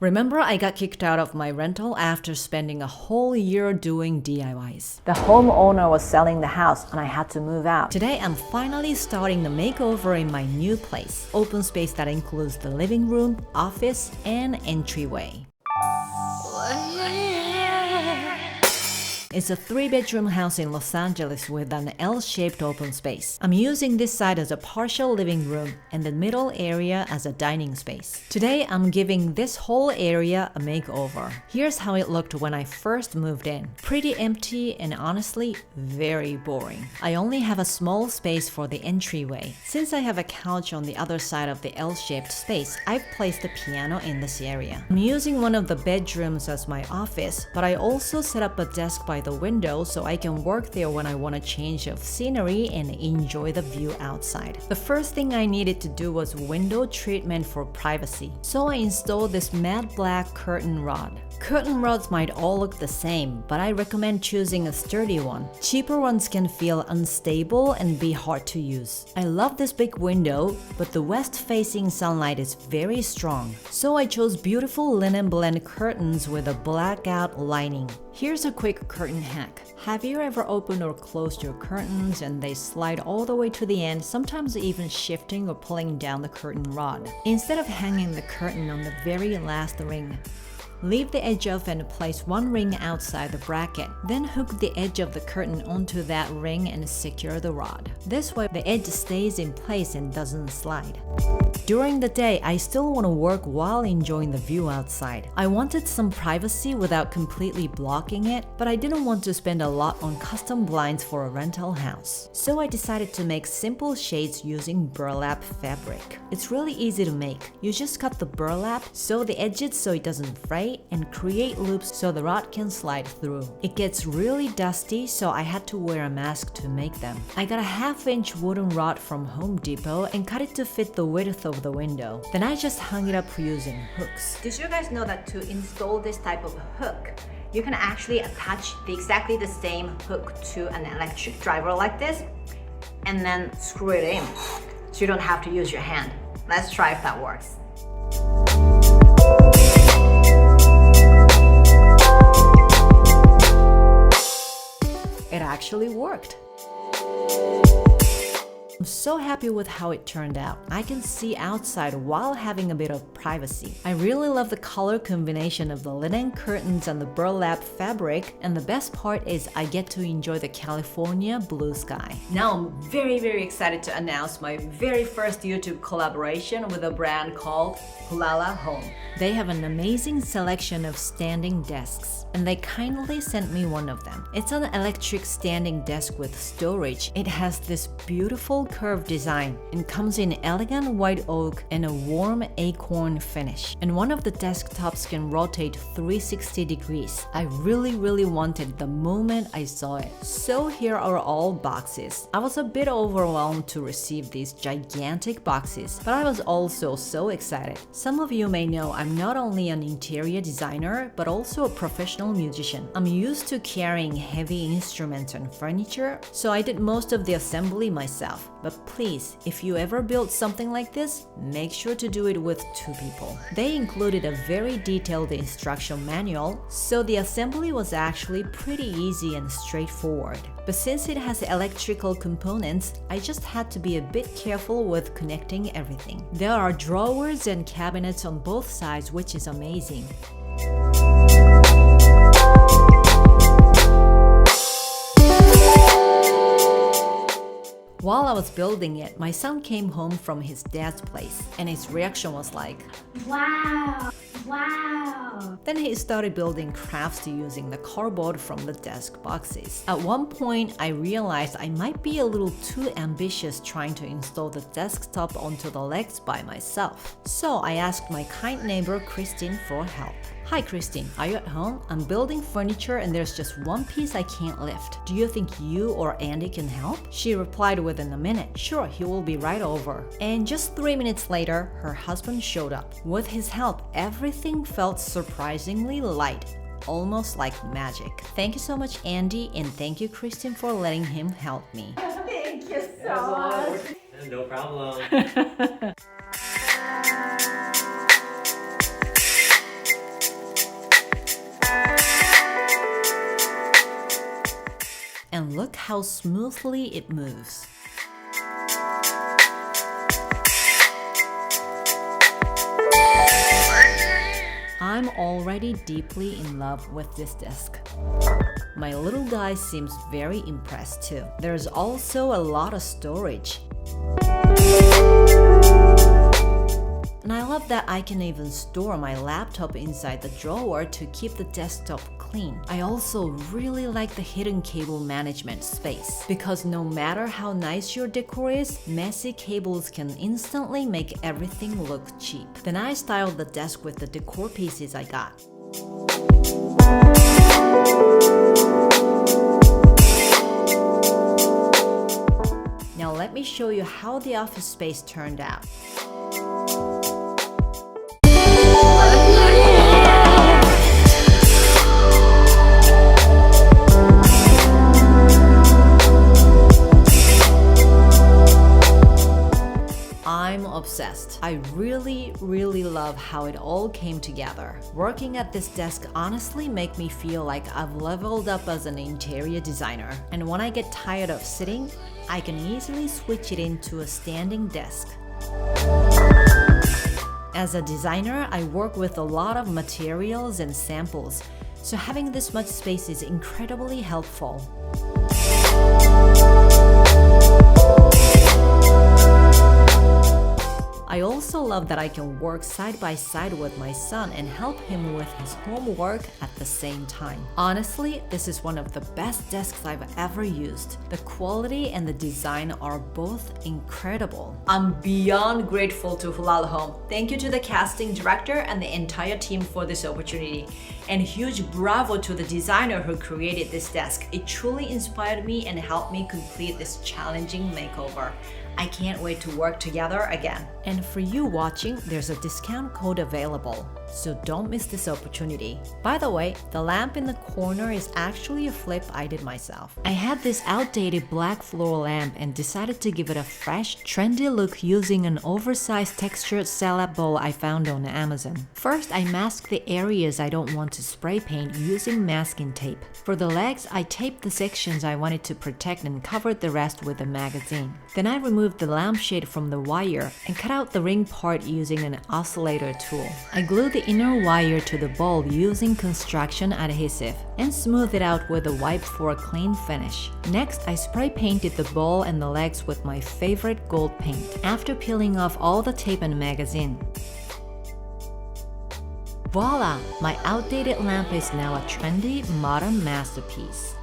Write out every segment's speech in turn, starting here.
Remember, I got kicked out of my rental after spending a whole year doing DIYs. The homeowner was selling the house and I had to move out. Today, I'm finally starting the makeover in my new place. Open space that includes the living room, office, and entryway. It's a 3-bedroom house in Los Angeles with an L-shaped open space. I'm using this side as a partial living room and the middle area as a dining space. Today, I'm giving this whole area a makeover. Here's how it looked when I first moved in. Pretty empty and honestly, very boring. I only have a small space for the entryway. Since I have a couch on the other side of the L-shaped space, I've placed a piano in this area. I'm using one of the bedrooms as my office, but I also set up a desk by the window so I can work there when I want a change of scenery and enjoy the view outside. The first thing I needed to do was window treatment for privacy. So I installed this matte black curtain rod. Curtain rods might all look the same, but I recommend choosing a sturdy one. Cheaper ones can feel unstable and be hard to use. I love this big window, but the west-facing sunlight is very strong. So I chose beautiful linen blend curtains with a blackout lining. Here's a quick curtain hack. Have you ever opened or closed your curtains and they slide all the way to the end, sometimes even shifting or pulling down the curtain rod? Instead of hanging the curtain on the very last ring, leave the edge off and place one ring outside the bracket. Then hook the edge of the curtain onto that ring and secure the rod. This way, the edge stays in place and doesn't slide. During the day, I still want to work while enjoying the view outside. I wanted some privacy without completely blocking it, but I didn't want to spend a lot on custom blinds for a rental house. So I decided to make simple shades using burlap fabric. It's really easy to make. You just cut the burlap, sew the edges so it doesn't fray, and create loops so the rod can slide through. It gets really dusty, so I had to wear a mask to make them. I got a 1/2-inch wooden rod from Home Depot and cut it to fit the width of the window. Then I just hung it up using hooks. Did you guys know that to install this type of hook, you can actually attach exactly the same hook to an electric driver like this and then screw it in so you don't have to use your hand. Let's try if that works. It actually worked. I'm so happy with how it turned out. I can see outside while having a bit of privacy. I really love the color combination of the linen curtains and the burlap fabric, and the best part is I get to enjoy the California blue sky. Now I'm very excited to announce my very first YouTube collaboration with a brand called Hulala Home. They have an amazing selection of standing desks, and they kindly sent me one of them. It's an electric standing desk with storage. It has this beautiful curved design and comes in elegant white oak and a warm acorn finish. And one of the desktops can rotate 360 degrees. I really wanted the moment I saw it. So here are all boxes. I was a bit overwhelmed to receive these gigantic boxes, but I was also so excited. Some of you may know I'm not only an interior designer, but also a professional musician. I'm used to carrying heavy instruments and furniture, so I did most of the assembly myself. But please, if you ever build something like this, make sure to do it with 2 people. They included a very detailed instruction manual, so the assembly was actually pretty easy and straightforward. But since it has electrical components, I just had to be a bit careful with connecting everything. There are drawers and cabinets on both sides, which is amazing. While I was building it, my son came home from his dad's place, and his reaction was like, Wow! Then he started building crafts using the cardboard from the desk boxes. At one point, I realized I might be a little too ambitious trying to install the desktop onto the legs by myself. So I asked my kind neighbor Christine for help. Hi Christine, are you at home? I'm building furniture and there's just one piece I can't lift. Do you think you or Andy can help? She replied within a minute, sure, he will be right over. And just 3 minutes later, her husband showed up. With his help, everything felt surprisingly light, almost like magic. Thank you so much, Andy, and thank you, Christine, for letting him help me. Thank you so much. No problem. And look how smoothly it moves. I'm already deeply in love with this desk. My little guy seems very impressed too. There's also a lot of storage. And I love that I can even store my laptop inside the drawer to keep the desktop clean. I also really like the hidden cable management space because no matter how nice your decor is, messy cables can instantly make everything look cheap. Then I styled the desk with the decor pieces I got. Now let me show you how the office space turned out. I'm obsessed. I really love how it all came together. Working at this desk honestly makes me feel like I've leveled up as an interior designer. And when I get tired of sitting, I can easily switch it into a standing desk. As a designer, I work with a lot of materials and samples, so having this much space is incredibly helpful. I also love that I can work side by side with my son and help him with his homework at the same time. Honestly, this is one of the best desks I've ever used. The quality and the design are both incredible. I'm beyond grateful to Hulal Home. Thank you to the casting director and the entire team for this opportunity. And huge bravo to the designer who created this desk. It truly inspired me and helped me complete this challenging makeover. I can't wait to work together again. And for you watching, there's a discount code available, so don't miss this opportunity. By the way, the lamp in the corner is actually a flip I did myself. I had this outdated black floral lamp and decided to give it a fresh, trendy look using an oversized textured salad bowl I found on Amazon. First, I masked the areas I don't want to spray paint using masking tape. For the legs, I taped the sections I wanted to protect and covered the rest with a magazine. Then I removed the lampshade from the wire and cut out the ring part using an oscillator tool. I glued the inner wire to the bowl using construction adhesive and smoothed it out with a wipe for a clean finish. Next, I spray painted the bowl and the legs with my favorite gold paint after peeling off all the tape and magazine. Voila! My outdated lamp is now a trendy, modern masterpiece.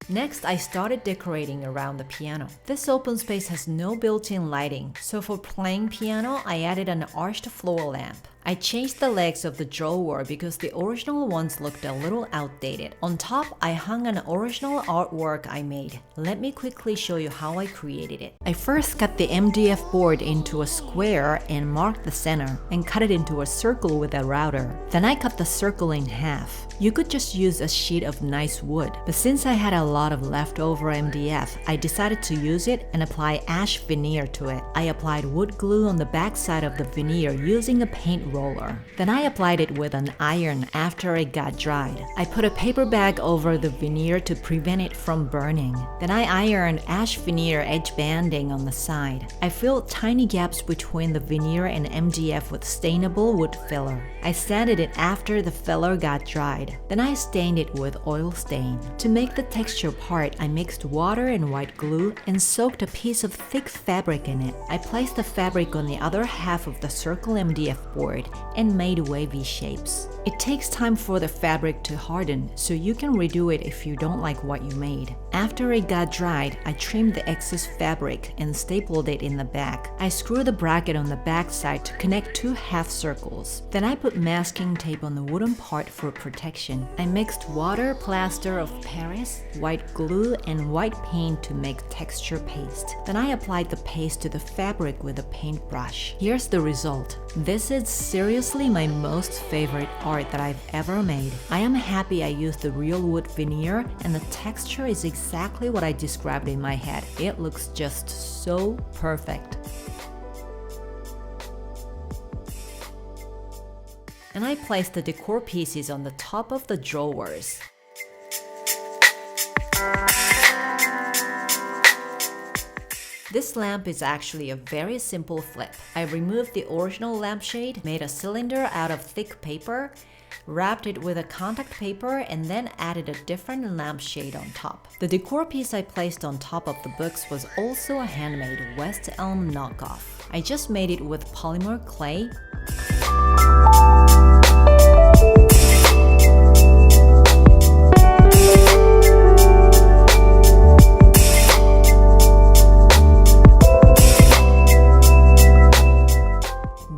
Next, I started decorating around the piano. This open space has no built-in lighting, so for playing piano, I added an arched floor lamp. I changed the legs of the drawer because the original ones looked a little outdated. On top, I hung an original artwork I made. Let me quickly show you how I created it. I first cut the MDF board into a square and marked the center, and cut it into a circle with a router. Then I cut the circle in half. You could just use a sheet of nice wood, but since I had a lot of leftover MDF, I decided to use it and apply ash veneer to it. I applied wood glue on the back side of the veneer using a paint roller. Then I applied it with an iron after it got dried. I put a paper bag over the veneer to prevent it from burning. Then I ironed ash veneer edge banding on the side. I filled tiny gaps between the veneer and MDF with stainable wood filler. I sanded it after the filler got dried. Then I stained it with oil stain. To make the texture part, I mixed water and white glue and soaked a piece of thick fabric in it. I placed the fabric on the other half of the circle MDF board and made wavy shapes. It takes time for the fabric to harden, so you can redo it if you don't like what you made. After it got dried, I trimmed the excess fabric and stapled it in the back. I screwed the bracket on the back side to connect two half circles. Then I put masking tape on the wooden part for protection. I mixed water, plaster of Paris, white glue, and white paint to make texture paste. Then I applied the paste to the fabric with a paintbrush. Here's the result. This is seriously my most favorite art that I've ever made. I am happy I used the real wood veneer, and the texture is exactly what I described in my head. It looks just so perfect. and I placed the decor pieces on the top of the drawers. This lamp is actually a very simple flip. I removed the original lampshade, made a cylinder out of thick paper, wrapped it with a contact paper, and then added a different lampshade on top. The decor piece I placed on top of the books was also a handmade West Elm knockoff. I just made it with polymer clay.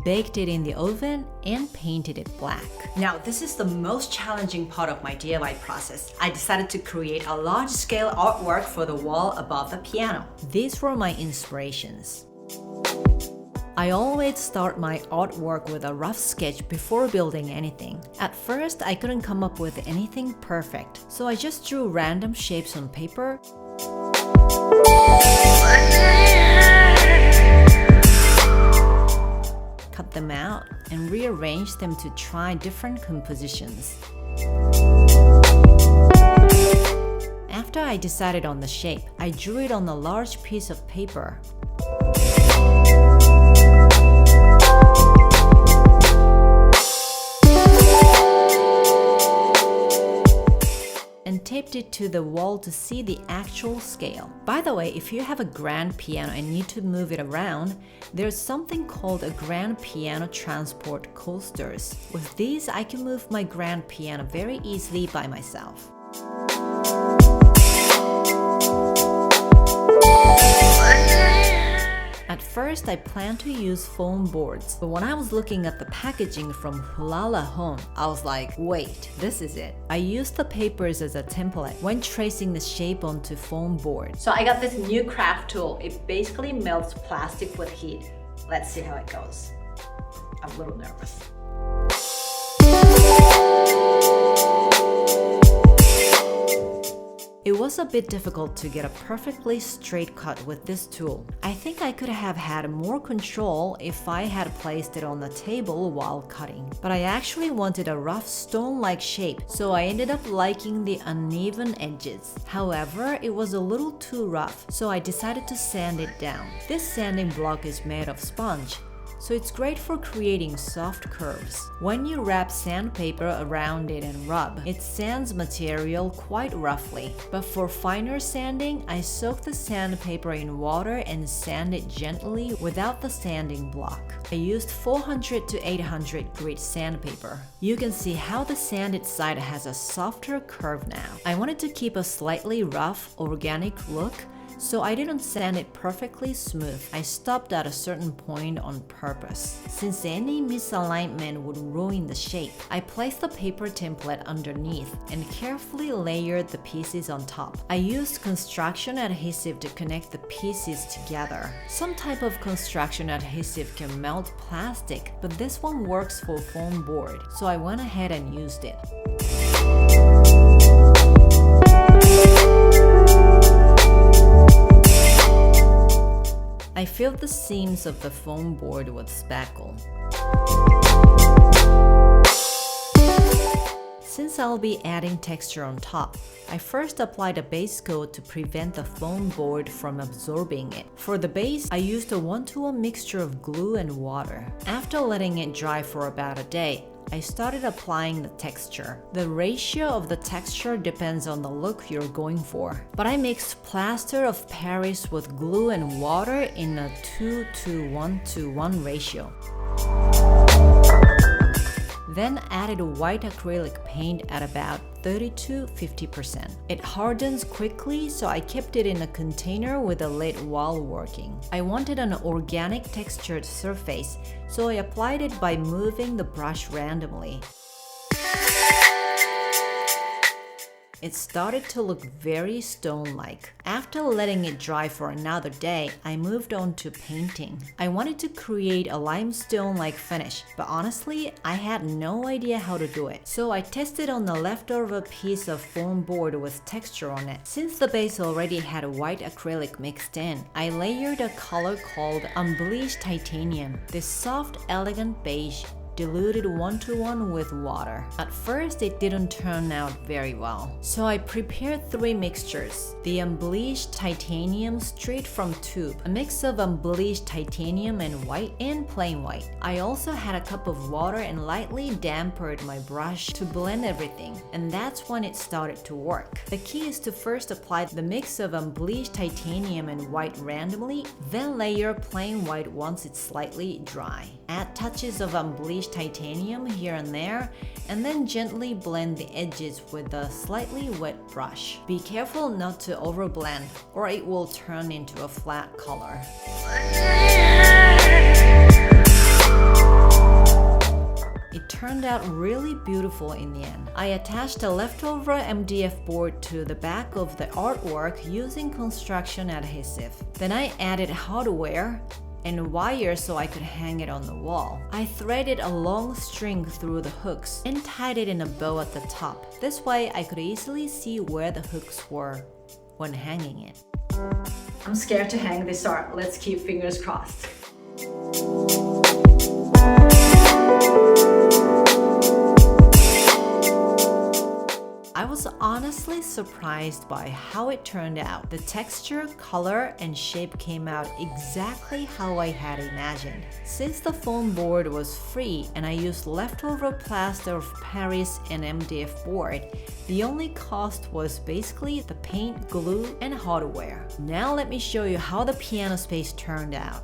Baked it in the oven and painted it black. Now, this is the most challenging part of my DIY process. I decided to create a large-scale artwork for the wall above the piano. These were my inspirations. I always start my artwork with a rough sketch before building anything. At first, I couldn't come up with anything perfect, so I just drew random shapes on paper. Cut them out and rearrange them to try different compositions. After I decided on the shape, I drew it on a large piece of paper. And taped it to the wall to see the actual scale. By the way, if you have a grand piano and need to move it around, there's something called a grand piano transport coasters. With these, I can move my grand piano very easily by myself. At first, I planned to use foam boards, but when I was looking at the packaging from Hulala Home, I was like, wait, this is it. I used the papers as a template when tracing the shape onto foam board. So I got this new craft tool. It basically melts plastic with heat. Let's see how it goes. I'm a little nervous. It was a bit difficult to get a perfectly straight cut with this tool. I think I could have had more control if I had placed it on the table while cutting. But I actually wanted a rough stone-like shape, so I ended up liking the uneven edges. However, it was a little too rough, so I decided to sand it down. This sanding block is made of sponge, so it's great for creating soft curves. When you wrap sandpaper around it and rub, it sands material quite roughly. But for finer sanding, I soak the sandpaper in water and sand it gently without the sanding block. I used 400 to 800 grit sandpaper. You can see how the sanded side has a softer curve now. I wanted to keep a slightly rough, organic look, so I didn't sand it perfectly smooth. I stopped at a certain point on purpose, since any misalignment would ruin the shape. I placed the paper template underneath and carefully layered the pieces on top. I used construction adhesive to connect the pieces together. Some type of construction adhesive can melt plastic, but this one works for foam board, so I went ahead and used it. I filled the seams of the foam board with spackle. Since I'll be adding texture on top, I first applied a base coat to prevent the foam board from absorbing it. For the base, I used a 1-to-1 mixture of glue and water. After letting it dry for about a day, I started applying the texture. The ratio of the texture depends on the look you're going for, but I mixed plaster of Paris with glue and water in a 2-to-1-to-1 ratio. Then added white acrylic paint at about 30-50%. It hardens quickly, so I kept it in a container with a lid while working. I wanted an organic textured surface, so I applied it by moving the brush randomly. It started to look very stone-like. After letting it dry for another day, I moved on to painting. I wanted to create a limestone-like finish, but honestly, I had no idea how to do it. So I tested on the leftover piece of foam board with texture on it. Since the base already had white acrylic mixed in, I layered a color called unbleached titanium. This soft, elegant beige diluted 1:1 with water. At first, it didn't turn out very well. So I prepared 3 mixtures. The unbleached titanium straight from tube, a mix of unbleached titanium and white, and plain white. I also had a cup of water and lightly dampened my brush to blend everything. And that's when it started to work. The key is to first apply the mix of unbleached titanium and white randomly, then layer plain white once it's slightly dry. Add touches of unbleached titanium here and there, and then gently blend the edges with a slightly wet brush. Be careful not to overblend, or it will turn into a flat color. It turned out really beautiful in the end. I attached a leftover MDF board to the back of the artwork using construction adhesive. Then I added hardware and wire so I could hang it on the wall. I threaded a long string through the hooks and tied it in a bow at the top. This way I could easily see where the hooks were when hanging it. I'm scared to hang this art. Let's keep fingers crossed. I was honestly surprised by how it turned out. The texture, color, and shape came out exactly how I had imagined. Since the foam board was free and I used leftover plaster of Paris and MDF board, the only cost was basically the paint, glue, and hardware. Now let me show you how the piano space turned out.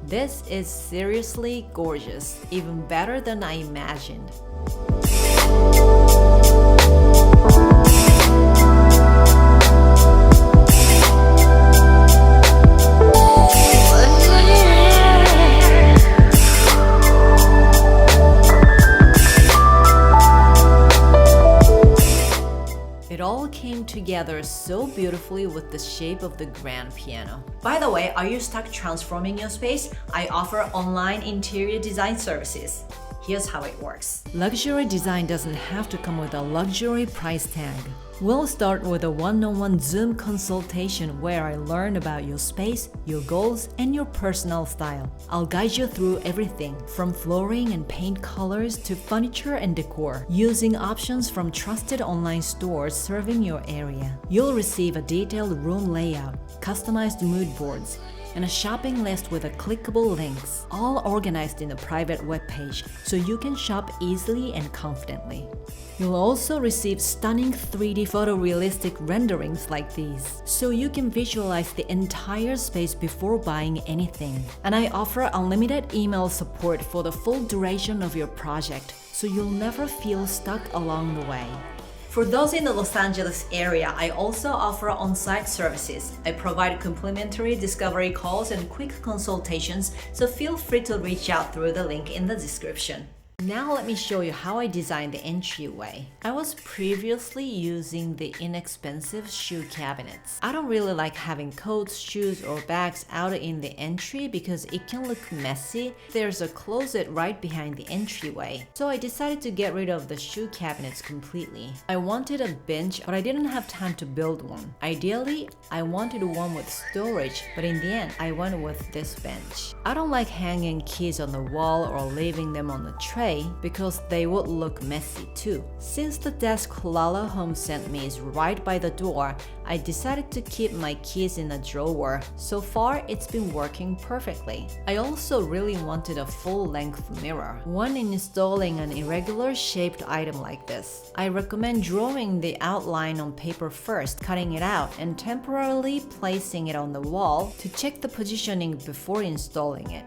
This is seriously gorgeous, even better than I imagined. It all came together so beautifully with the shape of the grand piano. By the way, are you stuck transforming your space? I offer online interior design services. Here's how it works. Luxury design doesn't have to come with a luxury price tag. We'll start with a one-on-one Zoom consultation where I learn about your space, your goals, and your personal style. I'll guide you through everything from flooring and paint colors to furniture and decor, using options from trusted online stores serving your area. You'll receive a detailed room layout, customized mood boards, and a shopping list with a clickable links, all organized in a private webpage so you can shop easily and confidently. You'll also receive stunning 3D photorealistic renderings like these, so you can visualize the entire space before buying anything. And I offer unlimited email support for the full duration of your project, so you'll never feel stuck along the way. For those in the Los Angeles area, I also offer on-site services. I provide complimentary discovery calls and quick consultations, so feel free to reach out through the link in the description. Now let me show you how I designed the entryway. I was previously using the inexpensive shoe cabinets. I don't really like having coats, shoes, or bags out in the entry because it can look messy. There's a closet right behind the entryway, so I decided to get rid of the shoe cabinets completely. I wanted a bench, but I didn't have time to build one. Ideally, I wanted one with storage, but in the end, I went with this bench. I don't like hanging keys on the wall or leaving them on the tray because they would look messy too. Since the desk Lala Home sent me is right by the door, I decided to keep my keys in a drawer. So far, it's been working perfectly. I also really wanted a full-length mirror. When installing an irregular shaped item like this, I recommend drawing the outline on paper first, cutting it out, and temporarily placing it on the wall to check the positioning before installing it.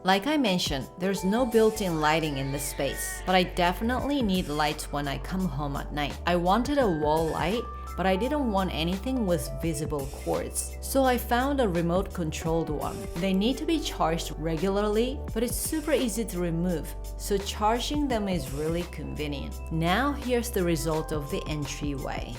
Like I mentioned, there's no built-in lighting in this space, but I definitely need lights when I come home at night. I wanted a wall light, but I didn't want anything with visible cords, so I found a remote-controlled one. They need to be charged regularly, but it's super easy to remove, so charging them is really convenient. Now here's the result of the entryway.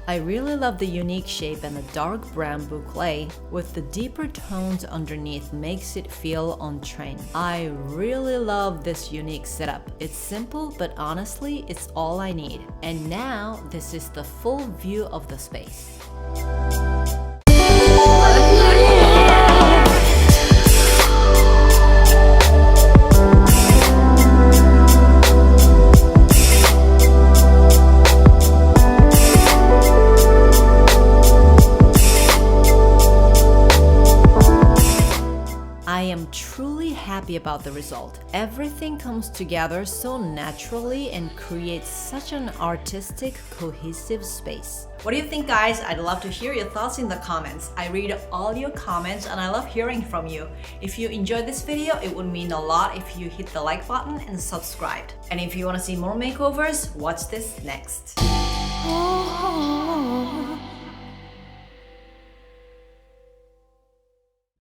I really love the unique shape, and the dark brown boucle with the deeper tones underneath makes it feel on trend. I really love this unique setup. It's simple, but honestly, it's all I need. And now, this is the full view of the space. I am truly happy about the result. Everything comes together so naturally and creates such an artistic, cohesive space. What do you think, guys? I'd love to hear your thoughts in the comments. I read all your comments and I love hearing from you. If you enjoyed this video, it would mean a lot if you hit the like button and subscribed. And if you want to see more makeovers, watch this next.